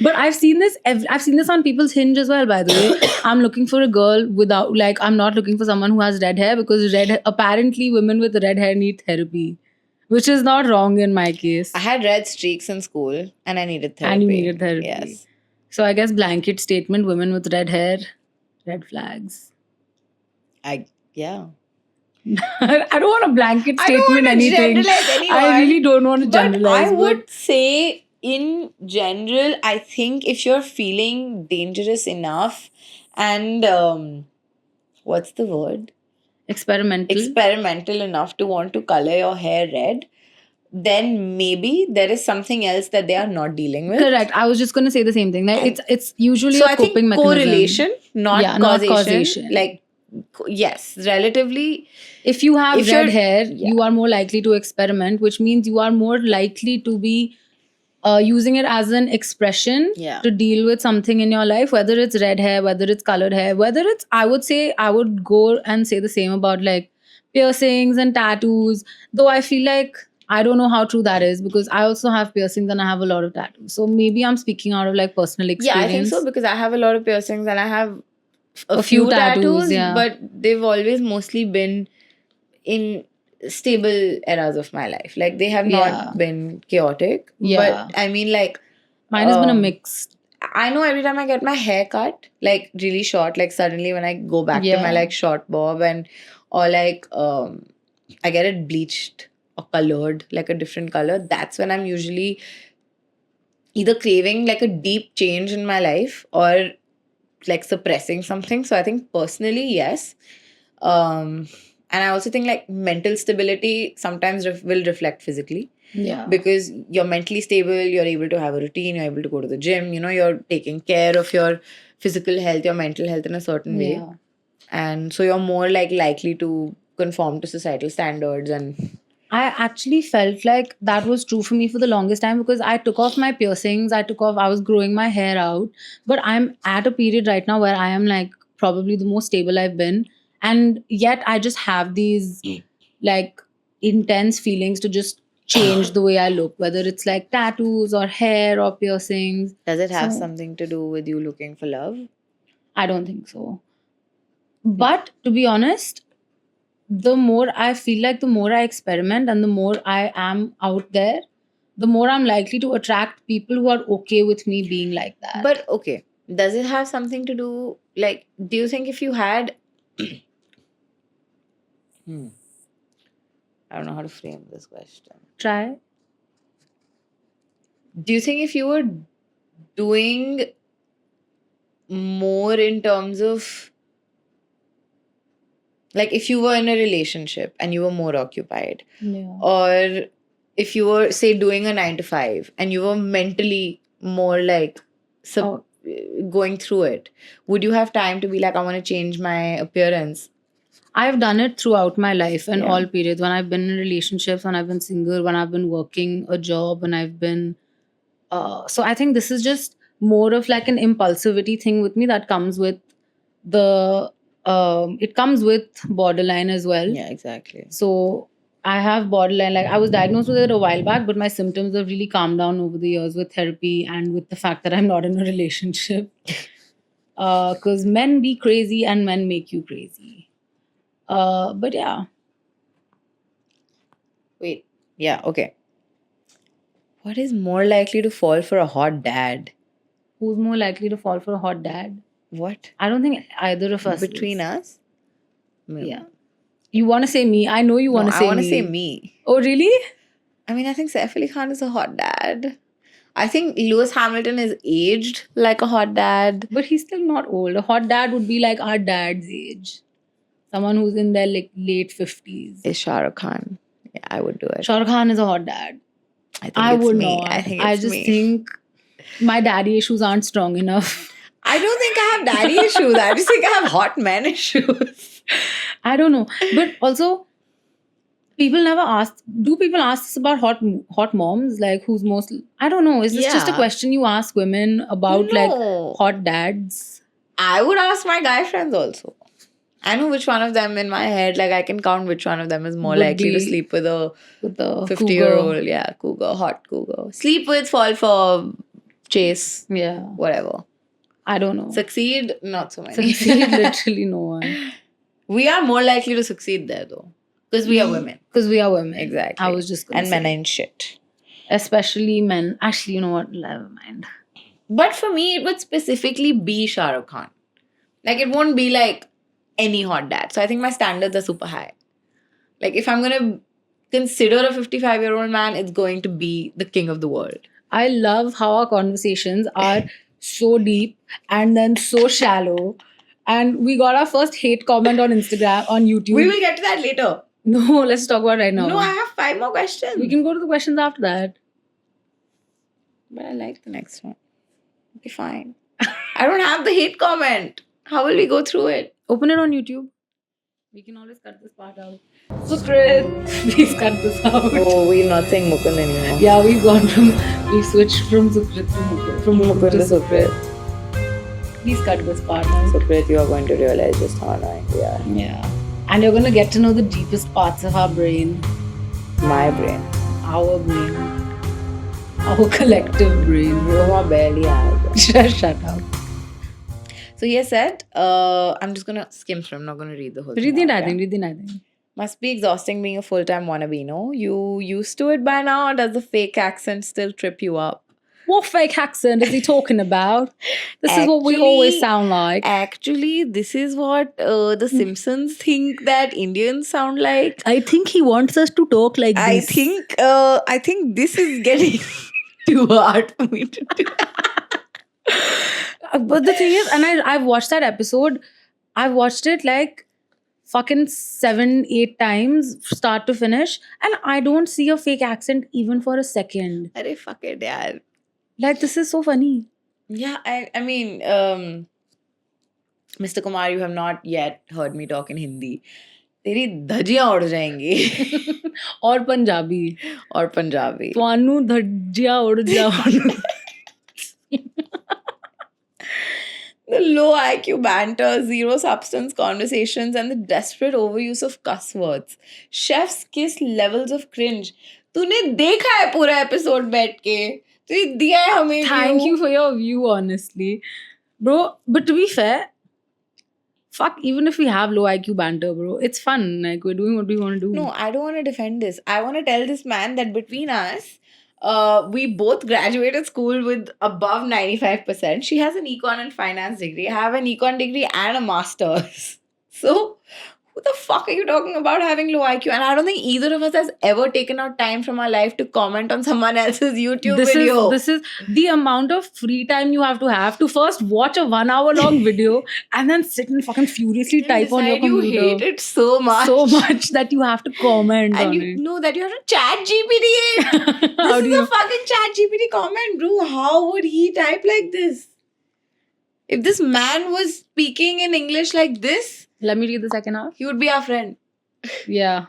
But I've seen this. I've seen this on people's Hinge as well. By the way, I'm looking for a girl without, like, I'm not looking for someone who has red hair because apparently women with red hair need therapy, which is not wrong in my case. I had red streaks in school and I needed therapy. And you needed therapy. Yes. So I guess blanket statement: women with red hair, red flags. Yeah. I don't want a blanket I don't statement want to anything. generalize anyone. I really don't want to But generalize. I would say, in general, I think if you're feeling dangerous enough and what's the word? Experimental enough to want to color your hair red, then maybe there is something else that they are not dealing with. Correct. I was just going to say the same thing. Like, And- it's usually So a I think coping mechanism. correlation, not Yeah, causation. not causation. Like, yes, relatively. If you have If red you're- hair, yeah. you are more likely to experiment, which means you are more likely to be using it as an expression Yeah. to deal with something in your life, whether it's red hair, whether it's colored hair, whether it's, I would say, I would go and say the same about like piercings and tattoos, though I feel like I don't know how true that is because I also have piercings and I have a lot of tattoos. So maybe I'm speaking out of like personal experience. Yeah, I think so because I have a lot of piercings and I have A a few few tattoos, tattoos, yeah. but they've always mostly been in stable eras of my life. Like they have Yeah. not been chaotic. Yeah. But I mean, like, Mine has been a um, mix. I know every time I get my hair cut, like really short, like suddenly when I go back to Yeah. my like short bob and or like I get it bleached or colored like a different color, that's when I'm usually either craving like a deep change in my life or like suppressing something. So I think personally, yes. And I also think like mental stability sometimes will reflect physically Yeah. because you're mentally stable, you're able to have a routine, you're able to go to the gym, you're taking care of your physical health, your mental health in a certain way. Yeah. And so you're more like likely to conform to societal standards and I actually felt like that was true for me for the longest time because I took off my piercings, I was growing my hair out. But I'm at a period right now where I am like probably the most stable I've been. And yet I just have these like intense feelings to just change the way I look, whether it's like tattoos or hair or piercings. does it have So- something to do with you looking for love? I don't think so. But to be honest, the more I feel like the more I experiment and the more I am out there, the more I'm likely to attract people who are okay with me being like that. But okay, does it have something to do like do you think if you had I don't know how to frame this question. Try. Do you think if you were doing more in terms of, like, if you were in a relationship and you were more occupied, Yeah. or if you were, say, doing a 9 to 5 and you were mentally more like Oh. going through it, would you have time to be like, I want to change my appearance? I've done it throughout my life in Yeah. all periods. When I've been in relationships, when I've been single, when I've been working a job, when I've been. So I think this is just more of like an impulsivity thing with me that comes with the. It comes with borderline as well. Yeah, exactly. So I have borderline. Like I was diagnosed with it a while back, but my symptoms have really calmed down over the years with therapy and with the fact that I'm not in a relationship. Because men be crazy and men make you crazy. But yeah. Wait. Yeah, okay. What is more likely to fall for a hot dad? Who's more likely to fall for a hot dad? What? I don't think either of us. Between is. us? No. Yeah. You want to say me? I know you want to No, say I want to me. say me. Oh, really? I mean, I think Saif Ali Khan is a hot dad. I think Lewis Hamilton is aged like a hot dad. But he's still not old. A hot dad would be like our dad's age. Someone who's in their like late 50s. Is Shah Rukh Khan. Yeah, I would do it. Shah Rukh Khan is a hot dad. I think I it's would me. not. I think I it's just me. think my daddy issues aren't strong enough. I don't think I have daddy issues. I just think I have hot man issues. I don't know. But also, people never ask. Do people ask us about hot moms? Like who's most? I don't know. Is this just a Yeah. question you ask women about like No. hot dads? I would ask my guy friends also. I know which one of them in my head. Like I can count which one of them is more Would likely to be sleep with a With the 50-year-old. Yeah, cougar, hot cougar. Sleep with, fall for, chase, cougar. Yeah, whatever. I don't know. Succeed, not so many. Succeed literally no one. We are more likely to succeed there though. Because we are women. Because we are women. Exactly. I was just gonna And say. men ain't shit. Especially men. Actually, you know what? Never mind. But for me, it would specifically be Shah Rukh Khan. Like, it won't be like any hot dad. So I think my standards are super high. Like, if I'm going to consider a 55-year-old man, it's going to be the king of the world. I love how our conversations are so deep and then so shallow. And we got our first hate comment on Instagram, on YouTube. We will get to that later. No, let's talk about it right now. No, I have 5 more questions. We can go to the questions after that. But I like the next one. Okay, fine. I don't have the hate comment. How will we go through it? Open it on YouTube. We can always cut this part out. Sukrit, please cut this out. Oh, we're not saying Mukund anymore. Yeah, we've switched from Sukrit to Mukund. From Mukund to Sukrit. Please cut this part out. Sukrit, you are going to realize just how annoying we are. Yeah. And you're going to get to know the deepest parts of our brain. My brain. Our brain. Our collective brain. Roma barely has. Shut up. So he has said, I'm just going to skim through. I'm not going to read the whole Read thing. the out, entire yeah? thing. Read the entire thing. Must be exhausting being a full-time wannabe, no? You used to it by now, or does the fake accent still trip you up? What fake accent is he talking about? This is what we Actually- always sound like. Actually, this is what the Simpsons think that Indians sound like. I think he wants us to talk like I think this is getting too hard for me to do. But the thing is, and I've watched that episode. I've watched it like fucking 7-8 times, start to finish, and I don't see a fake accent even for a second. Arey, fuck it, yaar. Like, this is so funny. Yeah, I mean, Mr. Kumar, you have not yet heard me talk in Hindi. तेरी धजियां उड़ जाएंगी. और पंजाबी. और पंजाबी. ਤੁਹਾਨੂੰ ਧੱਜੀਆਂ ਉੜ ਜਾਣ. The low IQ banter, zero substance conversations, and the desperate overuse of cuss words. Chef's kiss levels of cringe. तूने देखा है पूरा एपिसोड बैठ के. तूने दिया है हमें. Thank you for your view, honestly. Bro, but to be fair, fuck, even if we have low IQ banter, bro, it's fun. Like, we're doing what we want to do. No, I don't want to defend this. I want to tell this man that between us, we both graduated school with above 95%. She has an econ and finance degree. I have an econ degree and a master's. So, what the fuck are you talking about having low IQ? And I don't think either of us has ever taken out time from our life to comment on someone else's YouTube video. This is the amount of free time you have to first watch a 1 hour long video and then sit and fucking furiously And type on your decide you computer hate it so much. so much that you have to comment And on you it. know that you have to chat GPT it. How This do is you? a fucking chat GPT comment, bro. How would he type like this? If this man was speaking in English like this, Let me read the second half. he would be our friend. Yeah.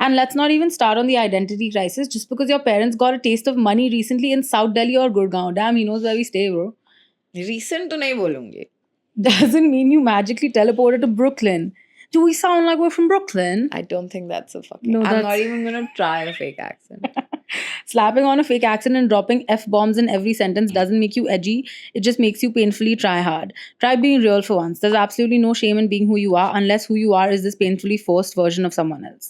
And let's not even start on the identity crisis. Just because your parents got a taste of money recently in South Delhi or Gurgaon, damn, he knows where we stay, bro. Recent to nahi bolungi. Doesn't mean you magically teleported to Brooklyn. Do we sound like we're from Brooklyn? I don't think that's a fucking. No, I'm not that's- even gonna try a fake accent. Slapping on a fake accent and dropping F bombs in every sentence doesn't make you edgy. It just makes you painfully try hard. Try being real for once. There's absolutely no shame in being who you are unless who you are is this painfully forced version of someone else.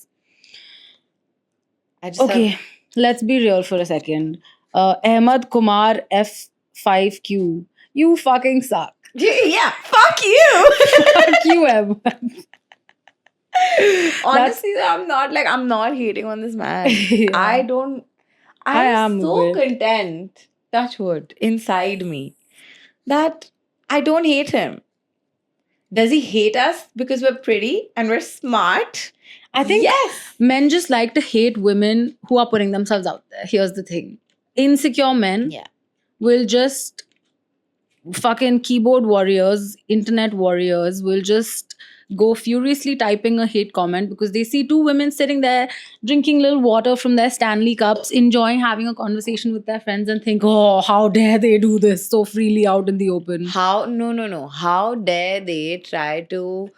I just Okay, let's be real for a second. Ahmad Kumar F5Q. You fucking suck. yeah, fuck you. Fuck you, Ahmad. Honestly, I'm not hating on this man. Yeah. I don't. I I'm am so a bit. content, touch wood, inside me, that I don't hate him. Does he hate us because we're pretty and we're smart? I think yes. men just like to hate women who are putting themselves out there. Here's the thing. Insecure men Yeah. will just fucking keyboard warriors, internet warriors will just go furiously typing a hate comment because they see two women sitting there drinking little water from their Stanley cups, enjoying having a conversation with their friends and think, oh, how dare they do this so freely out in the open. How? No. How dare they try to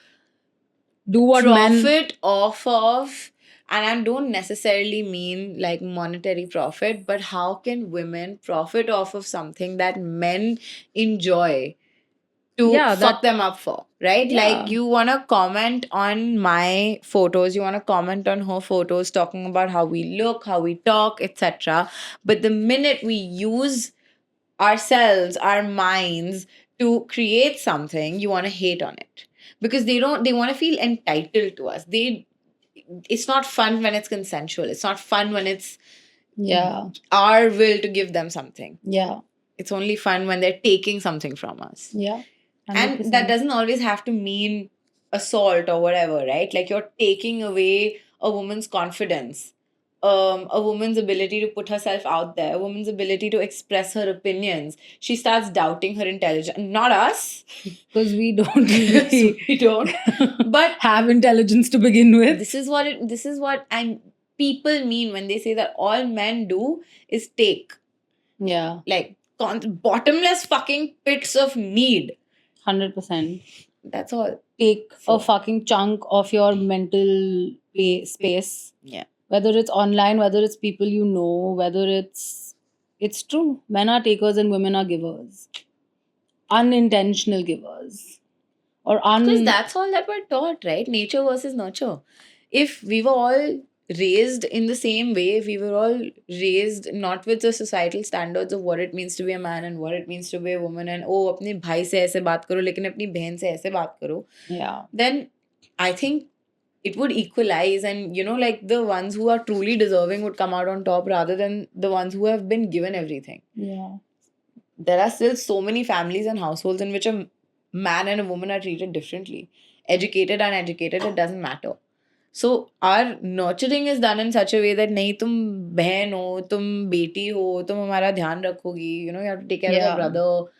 Do what men... profit off of? And I don't necessarily mean like monetary profit, but how can women profit off of something that men enjoy to Yeah, fuck them up for, right? Yeah. Like you want to comment on my photos, you want to comment on her photos, talking about how we look, how we talk, etc. But the minute we use ourselves, our minds to create something, you want to hate on it because they want to feel entitled to us. It's not fun when it's consensual. It's not fun when it's Yeah. our will to give them something. Yeah. It's only fun when they're taking something from us. Yeah. And 100%. that doesn't always have to mean assault or whatever, right? Like you're taking away a woman's confidence, a woman's ability to put herself out there, a woman's ability to express her opinions. She starts doubting her intelligence. Not us, Because we don't because really we don't. But have intelligence to begin with. this is what and people mean when they say that all men do is take, Yeah. like bottomless fucking pits of need. 100%. That's all. Take So- a fucking chunk of your mental space. Yeah. Whether it's online, whether it's people you know, whether it's true. Men are takers and women are givers. Unintentional givers. Or Because that's all that we're taught, right? Nature versus nurture. If we were all raised in the same way, if we were all raised not with the societal standards of what it means to be a man and what it means to be a woman, and oh, अपने भाई से ऐसे बात करो लेकिन अपनी बहन से ऐसे बात करो, Yeah. then I think it would equalize, and like the ones who are truly deserving would come out on top rather than the ones who have been given everything. Yeah. There are still so many families and households in which a man and a woman are treated differently. Educated, uneducated, it doesn't matter. So our nurturing is done in such a way that nahi tum बहन हो, तुम बेटी हो, तुम हमारा ध्यान रखोगी. You have to take care of your Yeah. brother.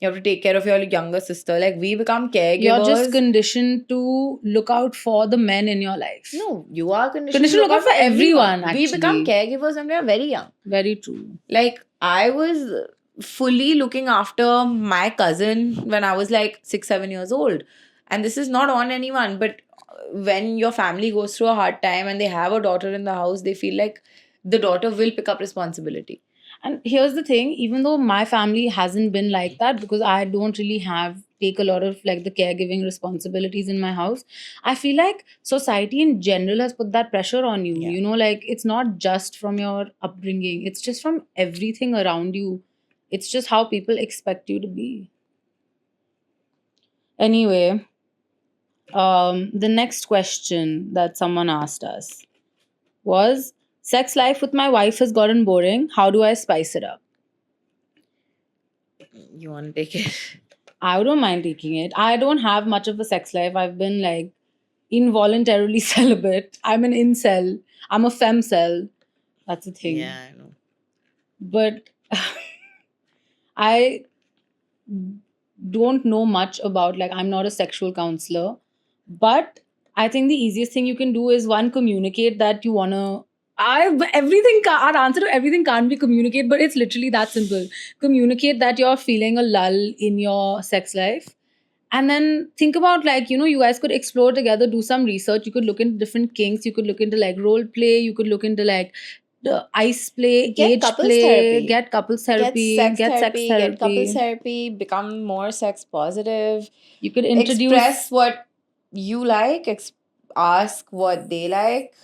You have to take care of your younger sister. Like we become caregivers. You're just conditioned to look out for the men in your life. No, you are conditioned Conditioned to look out for everyone. actually. We become caregivers when we are very young. Very true. Like I was fully looking after my cousin when I was like 6-7 years old, and this is not on anyone, but when your family goes through a hard time and they have a daughter in the house, they feel like the daughter will pick up responsibility. And here's the thing, even though my family hasn't been like that, because I don't really take a lot of like the caregiving responsibilities in my house, I feel like society in general has put that pressure on you. Yeah. Like it's not just from your upbringing, it's just from everything around you. It's just how people expect you to be. Anyway, The next question that someone asked us was, sex life with my wife has gotten boring. How do I spice it up? You want to take it? I don't mind taking it. I don't have much of a sex life. I've been like involuntarily celibate. I'm an incel. I'm a femcel. That's the thing. Yeah, I know. But I don't know much about, like, I'm not a sexual counselor, but I think the easiest thing you can do is, one, communicate that you want to. Our answer to everything can't be communicate, but it's literally that simple. Communicate that you're feeling a lull in your sex life, and then think about, like, you guys could explore together, do some research. You could look into different kinks. You could look into like role play. You could look into like the ice play, Get age couples play, therapy. get couples therapy, Get sex get therapy, sex get couples therapy. therapy, become more sex positive. You could introduce Express what you like, ask what they like,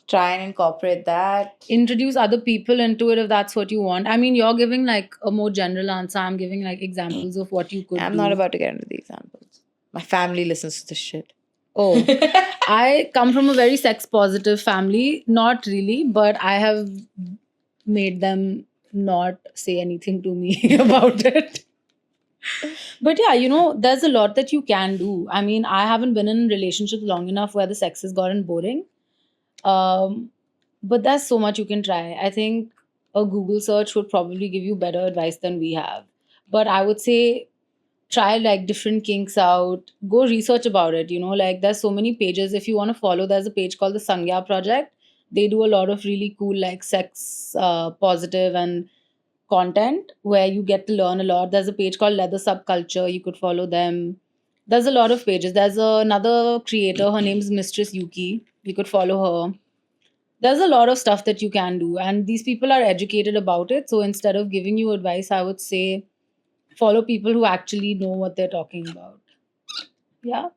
try and incorporate that. introduce other people into it if that's what you want. I mean, you're giving like a more general answer. I'm giving like examples of what you could I'm do. not about to get into the examples. My family listens to this shit. Oh, I come from a very sex positive family. Not really, but I have made them not say anything to me about it. But yeah, there's a lot that you can do. I mean, I haven't been in relationships long enough where the sex has gotten boring. But there's so much you can try. I think a Google search would probably give you better advice than we have. But I would say try like different kinks out. Go research about it. Like there's so many pages. If you want to follow, there's a page called the Sangya Project. They do a lot of really cool like sex positive and content where you get to learn a lot. There's a page called Leather Subculture. You could follow them. There's a lot of pages. There's another creator. Her name is Mistress Yuki. You could follow her. There's a lot of stuff that you can do, and these people are educated about it. So instead of giving you advice, I would say follow people who actually know what they're talking about. Yeah.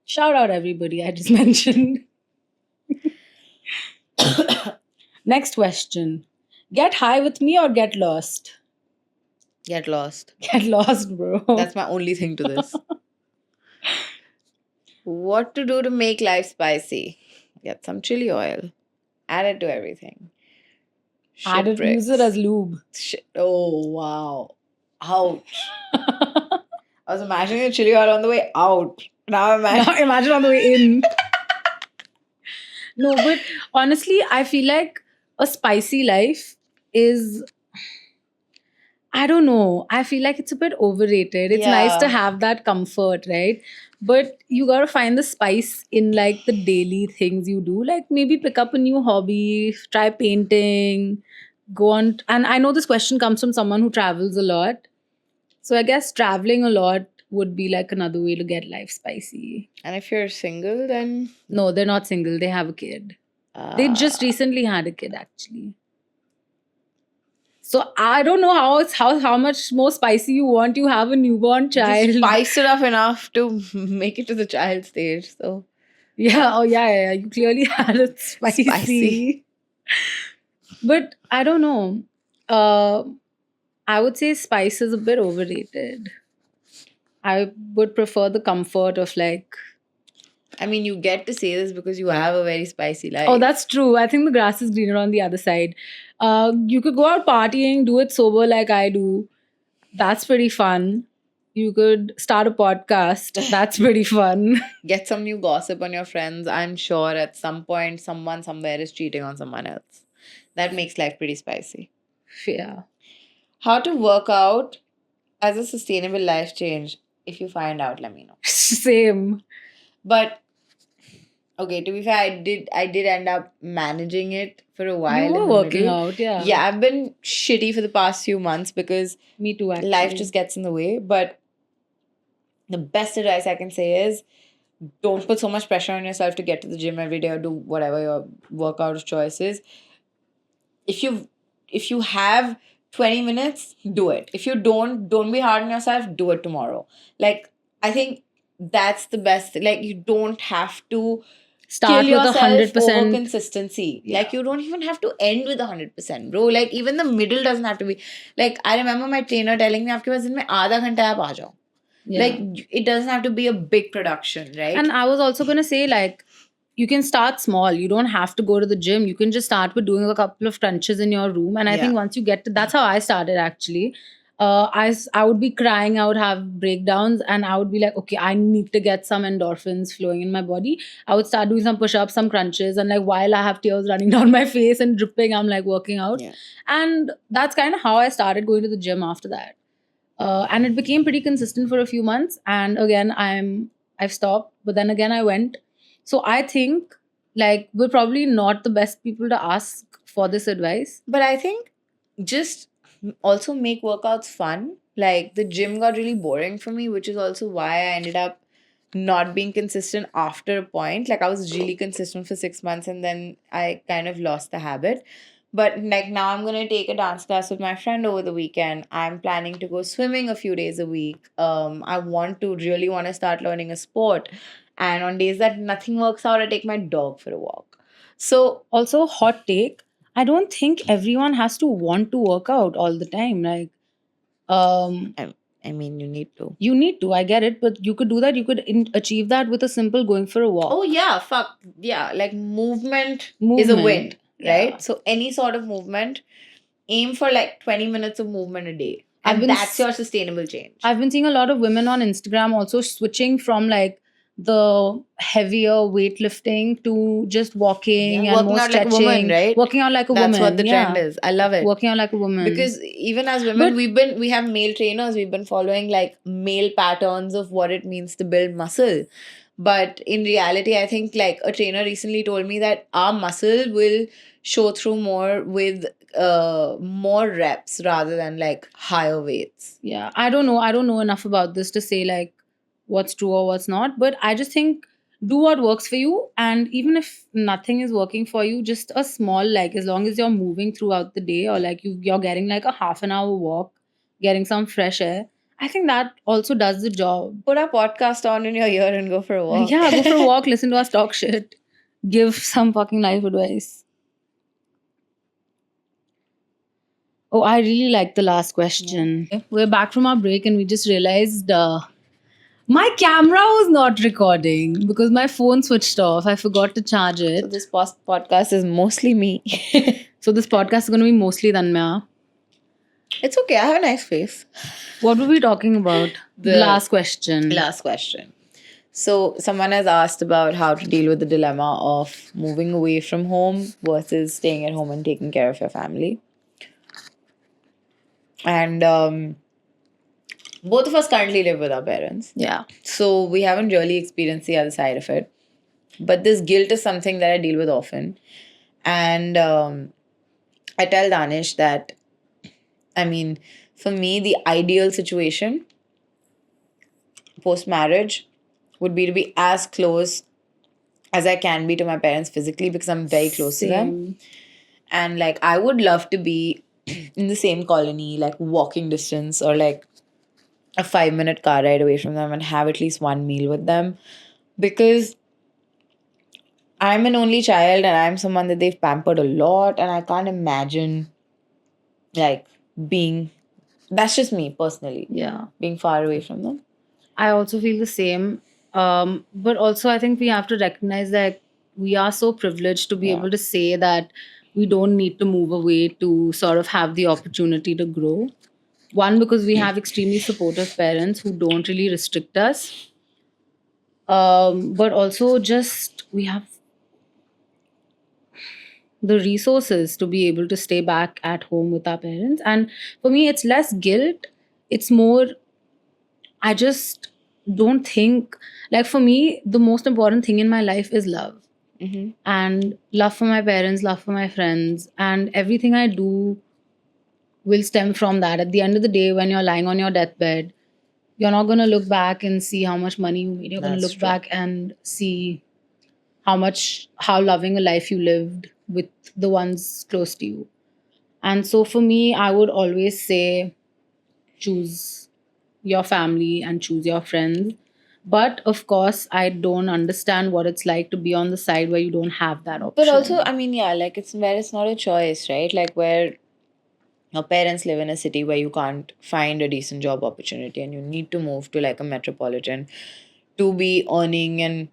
Shout out everybody I just mentioned. Next question. Get high with me or get lost? Get lost. Get lost, bro. That's my only thing to this. What to do to make life spicy? Get some chili oil. Add it to everything. Add it, use it as lube. Oh, wow. Ouch. I was imagining the chili oil on the way out. Now imagine on the way in. No, but honestly, I feel like a spicy life is, I don't know. I feel like it's a bit overrated. It's nice to Yeah. have that comfort, right? But you gotta find the spice in like the daily things you do. Like maybe pick up a new hobby, try painting, go on. And I know this question comes from someone who travels a lot. So I guess traveling a lot would be like another way to get life spicy. And if you're single, then No, they're not single. They have a kid. They just recently had a kid, actually. So I don't know how much more spicy you want. You have a newborn child. just spice it up enough to make it to the child stage. So Yeah. Oh yeah. You clearly had it spicy. Spicy. But I don't know. I would say spice is a bit overrated. I would prefer the comfort of like. I mean, you get to say this because you have a very spicy life. Oh, that's true. I think the grass is greener on the other side. You could go out partying, do it sober like I do. That's pretty fun. You could start a podcast. That's pretty fun. Get some new gossip on your friends. I'm sure at some point someone somewhere is cheating on someone else. That makes life pretty spicy. Yeah. How to work out as a sustainable life change? If you find out, let me know. Same. But okay, to be fair, I did end up managing it for a while. You in were the working middle. out, yeah. Yeah, I've been shitty for the past few months because Me too, actually. life just gets in the way. But the best advice I can say is don't put so much pressure on yourself to get to the gym every day or do whatever your workout of choice is. If you have 20 minutes, do it. If you don't be hard on yourself, do it tomorrow. Like, I think that's the best. Like, you don't have to Start kill with yourself over 100%. consistency. Yeah. Like, you don't even have to end with 100%, bro. Like, even the middle doesn't have to be. Like, I remember my trainer telling me, आपके पास दिन में आधा घंटा आप आ जाओ. Yeah. Like, it doesn't have to be a big production, right? And I was also going to say, like, you can start small. You don't have to go to the gym. You can just start with doing a couple of crunches in your room. And I think Yeah. once you get to, that's how I started actually. I would be crying out, have breakdowns, and I would be like, okay, I need to get some endorphins flowing in my body. I would start doing some push-ups, some crunches, and like while I have tears running down my face and dripping, I'm like working out. Yeah. And that's kind of how I started going to the gym after that. And it became pretty consistent for a few months. And again, I've stopped, but then again I went. So I think like we're probably not the best people to ask for this advice. But I think just also make workouts fun. Like, the gym got really boring for me, which is also why I ended up not being consistent after a point. Like, I was really consistent for 6 months and then I kind of lost the habit. But like, now I'm gonna take a dance class with my friend over the weekend. I'm planning to go swimming a few days a week. I really want to start learning a sport. And on days that nothing works out, I take my dog for a walk. So Also, hot take. I don't think everyone has to want to work out all the time. Like, I mean, you need to. you need to. I get it, but you could do that. You could achieve that with a simple going for a walk. Oh yeah, fuck yeah! Like, movement is a win, Movement, right? yeah. So any sort of movement, aim for like 20 minutes of movement a day, I've and been that's s- your sustainable change. I've been seeing a lot of women on Instagram also switching from like the heavier weightlifting to just walking Yeah, and working more out like a stretching, woman, right? working out like a That's woman. what the trend Yeah, is. I love it. working out like a woman. Because even as women, But we have male trainers. We've been following like male patterns of what it means to build muscle. But in reality, I think like a trainer recently told me that our muscle will show through more with more reps rather than like higher weights. yeah, I don't know. I don't know enough about this to say like what's true or what's not. But I just think do what works for you. And even if nothing is working for you, just a small, like as long as you're moving throughout the day or like you're getting like a half an hour walk, getting some fresh air, I think that also does the job. Put our podcast on in your ear and go for a walk. Yeah, go for a walk, listen to our stock shit, give some fucking life advice. Oh, I really like the last question. We're back from our break and we just realized my camera was not recording because my phone switched off. I forgot to charge So it. this podcast is mostly me. So this podcast is going to be mostly Tanmaya. It's okay. I have a nice face. What were we talking about? The The last question. Last question. So someone has asked about how to deal with the dilemma of moving away from home versus staying at home and taking care of your family. And both of us currently live with our parents. Yeah. So we haven't really experienced the other side of it. But this guilt is something that I deal with often. And I tell Danish that, I mean, for me, the ideal situation post marriage would be to be as close as I can be to my parents physically because I'm very close to them. Same. And like, I would love to be in the same colony, like walking distance or like a 5-minute car ride away from them and have at least one meal with them because I'm an only child and I'm someone that they've pampered a lot and I can't imagine like being, that's just me personally, Yeah. being far away from them. I also feel the same. But also, I think we have to recognize that we are so privileged to be Yeah. able to say that we don't need to move away to sort of have the opportunity to grow. One, because we have extremely supportive parents who don't really restrict us. But also, just we have the resources to be able to stay back at home with our parents. And for me, it's less guilt, it's more I just don't think, like, for me, the most important thing in my life is love. Mm-hmm. And love for my parents, love for my friends, and everything I do will stem from that. At the end of the day, when you're lying on your deathbed, you're not going to look back and see how much money you made. You're going to That's look true. back and see how loving a life you lived with the ones close to you. And so for me, I would always say choose your family and choose your friends. But of course, I don't understand what it's like to be on the side where you don't have that option. But also, I mean, yeah, like it's where it's not a choice, right? Like where your parents live in a city where you can't find a decent job opportunity and you need to move to like a metropolitan to be earning, and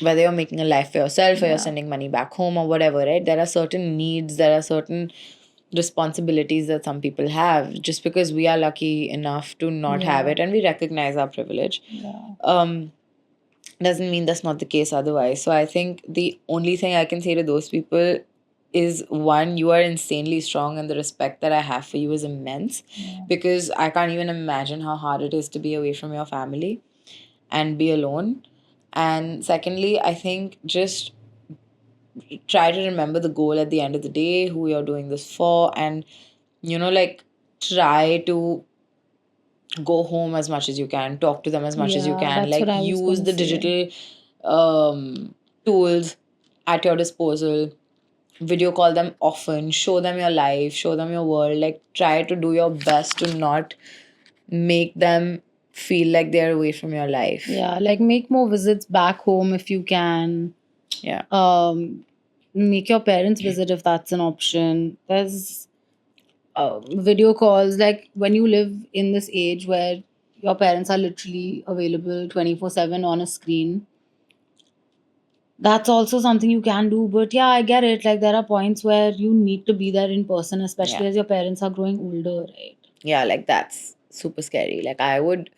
whether you're making a life for yourself or you're sending money back home or whatever, right? There are certain needs, there are certain responsibilities that some people have. Just because we are lucky enough to not have it and we recognize our privilege, doesn't mean that's not the case otherwise. So I think the only thing I can say to those people is, one, you are insanely strong and the respect that I have for you is immense, because I can't even imagine how hard it is to be away from your family and be alone. And secondly, I think just try to remember the goal at the end of the day, who you're doing this for, and like try to go home as much as you can, talk to them as much as you can, that's like what I was use gonna the say. digital tools at your disposal, video call them often, show them your life, show them your world, like try to do your best to not make them feel like they're away from your life. Yeah, like make more visits back home if you can. Yeah. Make your parents visit if that's an option. There's video calls, like when you live in this age where your parents are literally available 24/7 on a screen, that's also something you can do. But yeah, I get it, like there are points where you need to be there in person, especially as your parents are growing older, right? Yeah, like that's super scary. Like I would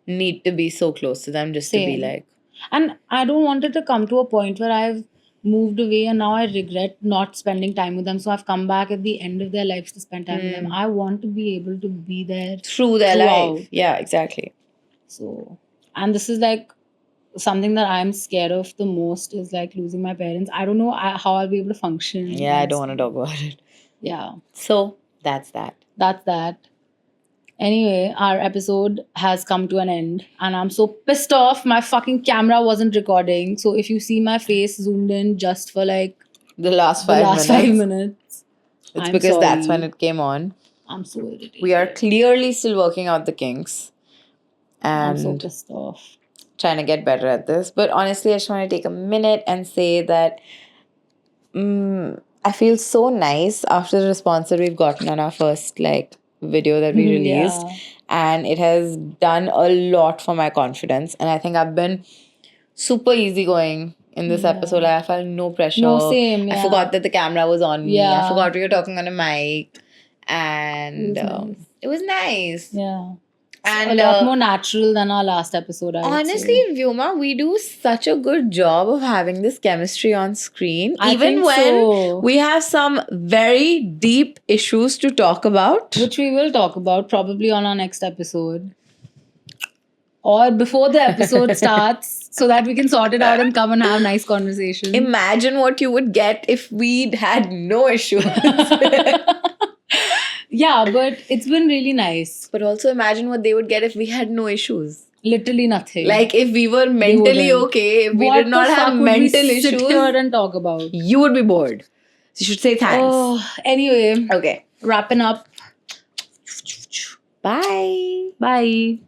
need to be so close to them just to be Same. like, And I don't want it to come to a point where I've moved away and now I regret not spending time with them. So I've come back at the end of their lives to spend time with them. I want to be able to be there through their throughout. life. Yeah, exactly. So, and this is like something that I'm scared of the most, is like losing my parents. I don't know how I'll be able to function. Yeah, I don't want to talk about it. Yeah. So that's that. That's that. Anyway, our episode has come to an end and I'm so pissed off. My fucking camera wasn't recording. So if you see my face zoomed in just for like The last the 5 last minutes. 5 minutes, It's I'm because that's when sorry. it came on. I'm so irritated. We are clearly still working out the kinks I'm so and pissed off. trying to get better at this. But honestly, I just want to take a minute and say that I feel so nice after the response that we've gotten on our first like video that we released. And it has done a lot for my confidence. And I think I've been super easygoing in this episode. Like, I felt no pressure. No, same. I forgot that the camera was on me. Yeah. I forgot we were talking on a mic. And it was nice. Yeah. And a lot more natural than our last episode, I would honestly, say. Vyoma, we do such a good job of having this chemistry on screen. I even think when so. we have some very deep issues to talk about. Which we will talk about probably on our next episode. Or before the episode starts, so that we can sort it out and come and have nice conversations. Imagine what you would get if we'd had no issues. Yeah, but it's been really nice. But also imagine what they would get if we had no issues. Literally nothing. Like if we were mentally okay, if we What did not the have fuck would we mental sit issues, here and talk about? You would be bored. So you should say thanks. Oh, anyway. Okay. Wrapping up. Bye. Bye.